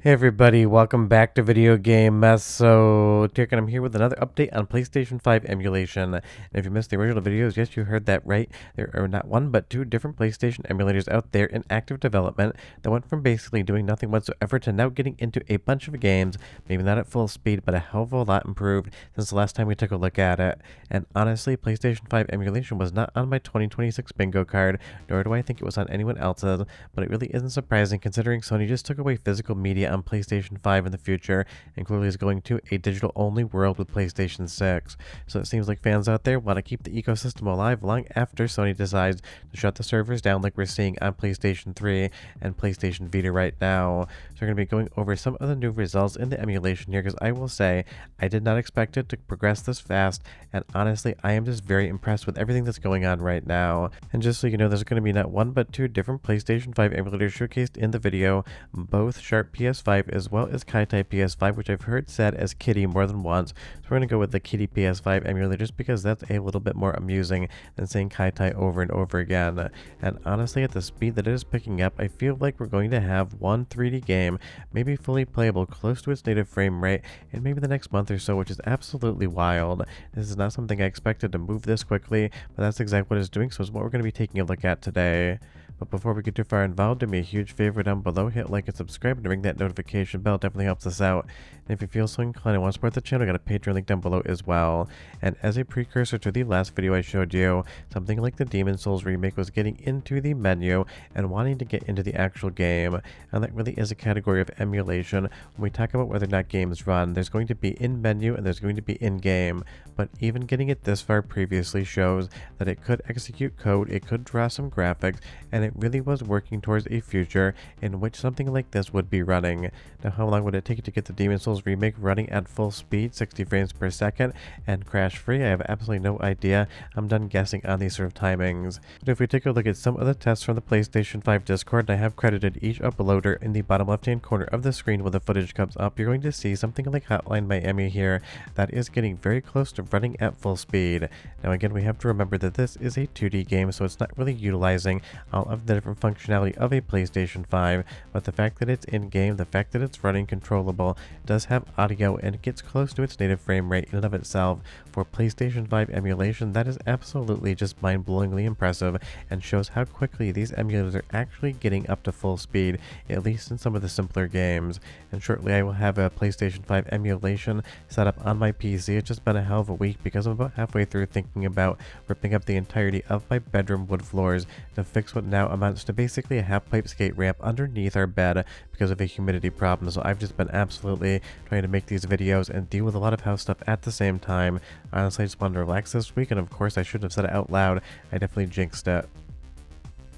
Hey everybody, welcome back to Video Game Mess. So, Tirk, and I'm here with another update on PlayStation 5 emulation. And if you missed the original videos, yes, you heard that right. There are not one, but two different PlayStation emulators out there in active development that went from basically doing nothing whatsoever to now getting into a bunch of games, maybe not at full speed, but a hell of a lot improved since the last time we took a look at it. And honestly, PlayStation 5 emulation was not on my 2026 bingo card, nor do I think it was on anyone else's, but it really isn't surprising considering Sony just took away physical media on PlayStation 5 in the future and clearly is going to a digital-only world with PlayStation 6. So it seems like fans out there want to keep the ecosystem alive long after Sony decides to shut the servers down like we're seeing on PlayStation 3 and PlayStation Vita right now. So we're going to be going over some of the new results in the emulation here because I will say I did not expect it to progress this fast, and honestly I am just very impressed with everything that's going on right now. And just so you know, there's going to be not one but two different PlayStation 5 emulators showcased in the video, both Sharp PS5 as well as KyTy PS5, which I've heard said as Kitty more than once. So we're going to go with the Kitty PS5 emulator just because that's a little bit more amusing than saying KyTy over and over again. And honestly, at the speed that it is picking up, I feel like we're going to have one 3D game, maybe fully playable, close to its native frame rate, in maybe the next month or so, which is absolutely wild. This is not something I expected to move this quickly, but that's exactly what it's doing, so it's what we're going to be taking a look at today. But before we get too far involved, do me a huge favor down below, hit like and subscribe, and ring that notification bell. Definitely helps us out. And if you feel so inclined and want to support the channel, I got a Patreon link down below as well. And as a precursor to the last video I showed you, something like the Demon Souls remake was getting into the menu and wanting to get into the actual game. And that really is a category of emulation. When we talk about whether or not games run, there's going to be in menu and there's going to be in game. But even getting it this far previously shows that it could execute code, it could draw some graphics, and it really was working towards a future in which something like this would be running. Now, how long would it take to get the Demon Souls remake running at full speed, 60 frames per second, and crash free? I have absolutely no idea. I'm done guessing on these sort of timings. But if we take a look at some of the tests from the PlayStation 5 Discord, and I have credited each uploader in the bottom left hand corner of the screen when the footage comes up, you're going to see something like Hotline Miami here that is getting very close to running at full speed. Now again, we have to remember that this is a 2D game, so it's not really utilizing all of the different functionality of a PlayStation 5, but the fact that it's in-game, the fact that it's running controllable, does have audio, and it gets close to its native frame rate in and of itself for PlayStation 5 emulation, that is absolutely just mind-blowingly impressive and shows how quickly these emulators are actually getting up to full speed, at least in some of the simpler games. And shortly I will have a PlayStation 5 emulation set up on my PC. It's just been a hell of a week because I'm about halfway through thinking about ripping up the entirety of my bedroom wood floors to fix what now amounts to basically a half-pipe skate ramp underneath our bed because of a humidity problem. So I've just been absolutely trying to make these videos and deal with a lot of house stuff at the same time. Honestly, I just wanted to relax this week, and of course I shouldn't have said it out loud. I definitely jinxed it.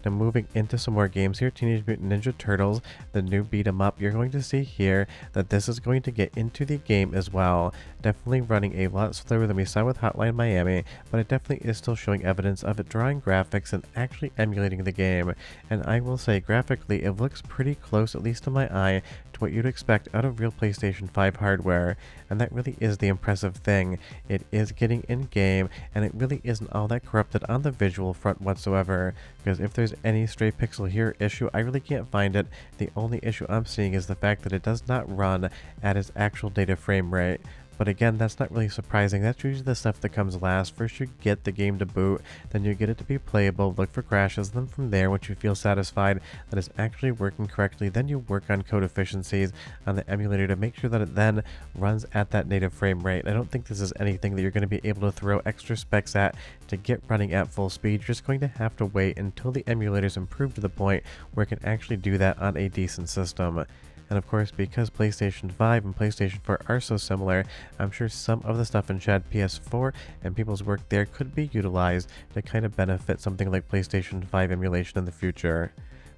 Now moving into some more games here, Teenage Mutant Ninja Turtles, the new beat 'em up, you're going to see here that this is going to get into the game as well. Definitely running a lot slower than we saw with Hotline Miami, but it definitely is still showing evidence of it drawing graphics and actually emulating the game. And I will say, graphically, it looks pretty close, at least to my eye, to what you'd expect out of real PlayStation 5 hardware. And that really is the impressive thing. It is getting in-game, and it really isn't all that corrupted on the visual front whatsoever, because if there's any stray pixel here issue, I really can't find it. The only issue I'm seeing is the fact that it does not run at its actual native frame rate. But again, that's not really surprising. That's usually the stuff that comes last. First you get the game to boot, then you get it to be playable, look for crashes, then from there, once you feel satisfied that it's actually working correctly, then you work on code efficiencies on the emulator to make sure that it then runs at that native frame rate. I don't think this is anything that you're going to be able to throw extra specs at to get running at full speed. You're just going to have to wait until the emulators improve to the point where it can actually do that on a decent system. And of course, because PlayStation 5 and PlayStation 4 are so similar, I'm sure some of the stuff in Chad PS4 and people's work there could be utilized to kind of benefit something like PlayStation 5 emulation in the future.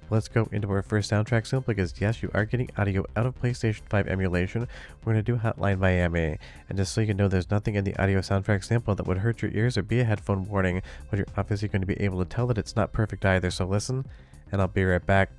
Let's go into our first soundtrack sample because yes, you are getting audio out of PlayStation 5 emulation. We're going to do Hotline Miami. And just so you know, there's nothing in the audio soundtrack sample that would hurt your ears or be a headphone warning, but you're obviously going to be able to tell that it's not perfect either. So listen, and I'll be right back.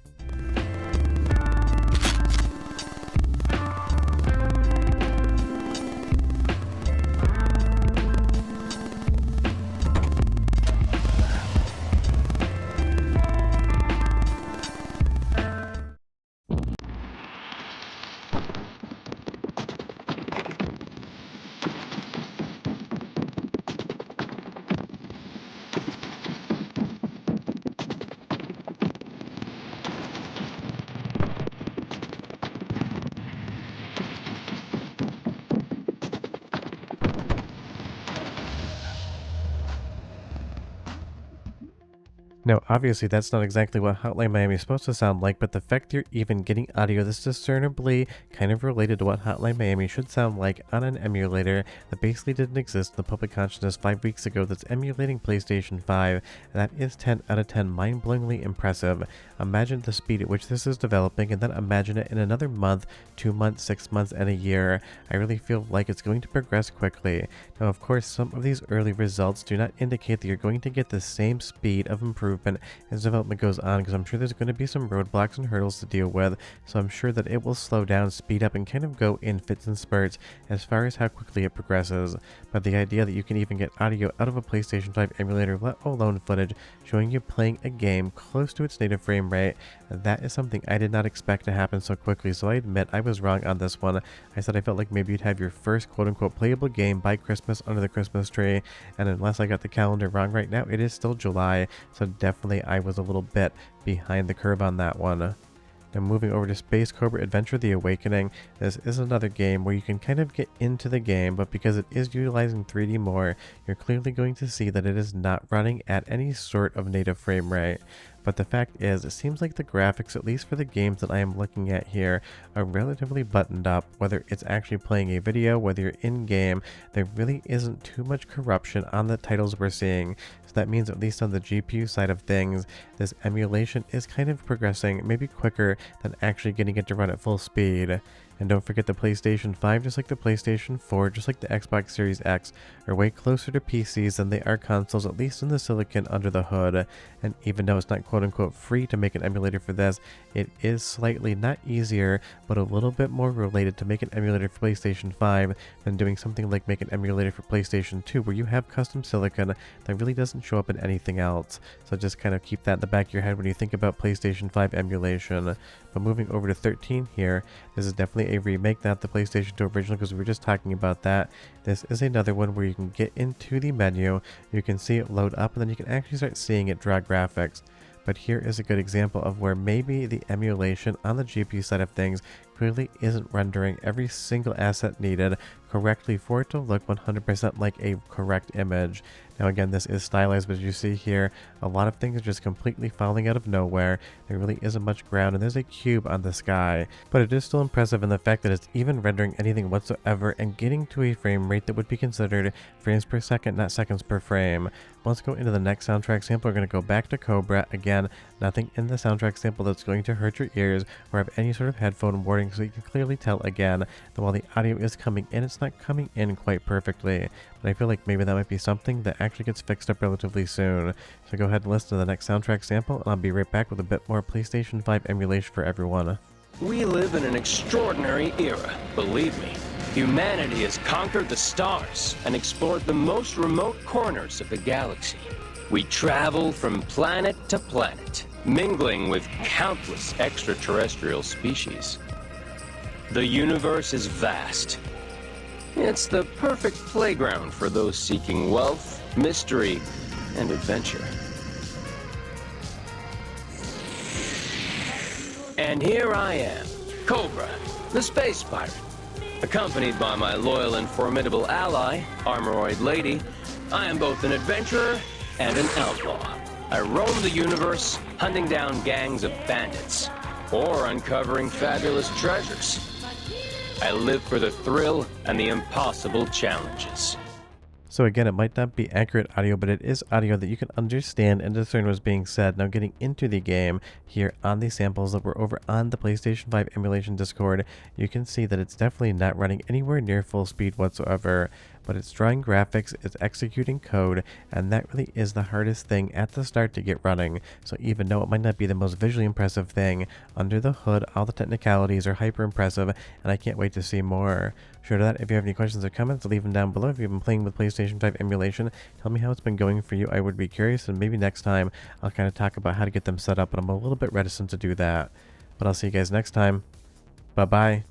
Now, obviously, that's not exactly what Hotline Miami is supposed to sound like, but the fact you're even getting audio that's discernibly kind of related to what Hotline Miami should sound like on an emulator that basically didn't exist in the public consciousness 5 weeks ago that's emulating PlayStation 5, that is 10 out of 10 mind-blowingly impressive. Imagine the speed at which this is developing, and then imagine it in another month, 2 months, 6 months, and a year. I really feel like it's going to progress quickly. Now, of course, some of these early results do not indicate that you're going to get the same speed of improvement as development goes on, because I'm sure there's going to be some roadblocks and hurdles to deal with, so I'm sure that it will slow down, speed up, and kind of go in fits and spurts as far as how quickly it progresses. But the idea that you can even get audio out of a PlayStation 5 emulator, let alone footage, showing you playing a game close to its native frame rate, that is something I did not expect to happen so quickly, so I admit I was wrong on this one. I said I felt like maybe you'd have your first quote-unquote playable game by Christmas under the Christmas tree, and unless I got the calendar wrong right now, it is still July, so definitely I was a little bit behind the curve on that one. Now moving over to Space Cobra Adventure The Awakening, this is another game where you can kind of get into the game, but because it is utilizing 3D more, you're clearly going to see that it is not running at any sort of native frame rate. But the fact is, it seems like the graphics, at least for the games that I am looking at here, are relatively buttoned up. Whether it's actually playing a video, whether you're in-game, there really isn't too much corruption on the titles we're seeing. So that means, at least on the GPU side of things, this emulation is kind of progressing, maybe quicker than actually getting it to run at full speed. And don't forget the PlayStation 5, just like the PlayStation 4, just like the Xbox Series X, are way closer to PCs than they are consoles, at least in the silicon under the hood. And even though it's not quote-unquote free to make an emulator for this, it is slightly not easier, but a little bit more related to make an emulator for PlayStation 5 than doing something like make an emulator for PlayStation 2, where you have custom silicon that really doesn't show up in anything else. So just kind of keep that in the back of your head when you think about PlayStation 5 emulation. But moving over to 13 here, this is definitely a remake, not the PlayStation 2 original, because we were just talking about that. This is another one where you can get into the menu, you can see it load up, and then you can actually start seeing it draw graphics. But here is a good example of where maybe the emulation on the GPU side of things clearly isn't rendering every single asset needed correctly for it to look 100% like a correct image. Now again, this is stylized, but as you see here, a lot of things are just completely falling out of nowhere. There really isn't much ground, and there's a cube on the sky. But it is still impressive in the fact that it's even rendering anything whatsoever and getting to a frame rate that would be considered frames per second, not seconds per frame. Let's go into the next soundtrack sample. We're going to go back to Cobra. Again, nothing in the soundtrack sample that's going to hurt your ears or have any sort of headphone warning, so you can clearly tell again that while the audio is coming in, it's not coming in quite perfectly. But I feel like maybe that might be something that actually gets fixed up relatively soon. So go ahead and listen to the next soundtrack sample, and I'll be right back with a bit more PlayStation 5 emulation for everyone. We live in an extraordinary era, believe me. Humanity has conquered the stars and explored the most remote corners of the galaxy. We travel from planet to planet, mingling with countless extraterrestrial species. The universe is vast. It's the perfect playground for those seeking wealth, mystery, and adventure. And here I am, Cobra, the space pirate. Accompanied by my loyal and formidable ally, Armoroid Lady, I am both an adventurer and an outlaw. I roam the universe, hunting down gangs of bandits, or uncovering fabulous treasures. I live for the thrill and the impossible challenges. So again, it might not be accurate audio, but it is audio that you can understand and discern what's being said. Now getting into the game here on the samples that were over on the PlayStation 5 emulation Discord, you can see that it's definitely not running anywhere near full speed whatsoever. But it's drawing graphics, it's executing code, and that really is the hardest thing at the start to get running. So even though it might not be the most visually impressive thing, under the hood, all the technicalities are hyper impressive, and I can't wait to see more. Sure to that, if you have any questions or comments, leave them down below. If you've been playing with PlayStation 5 emulation, tell me how it's been going for you. I would be curious, and maybe next time I'll kind of talk about how to get them set up, but I'm a little bit reticent to do that. But I'll see you guys next time. Bye-bye.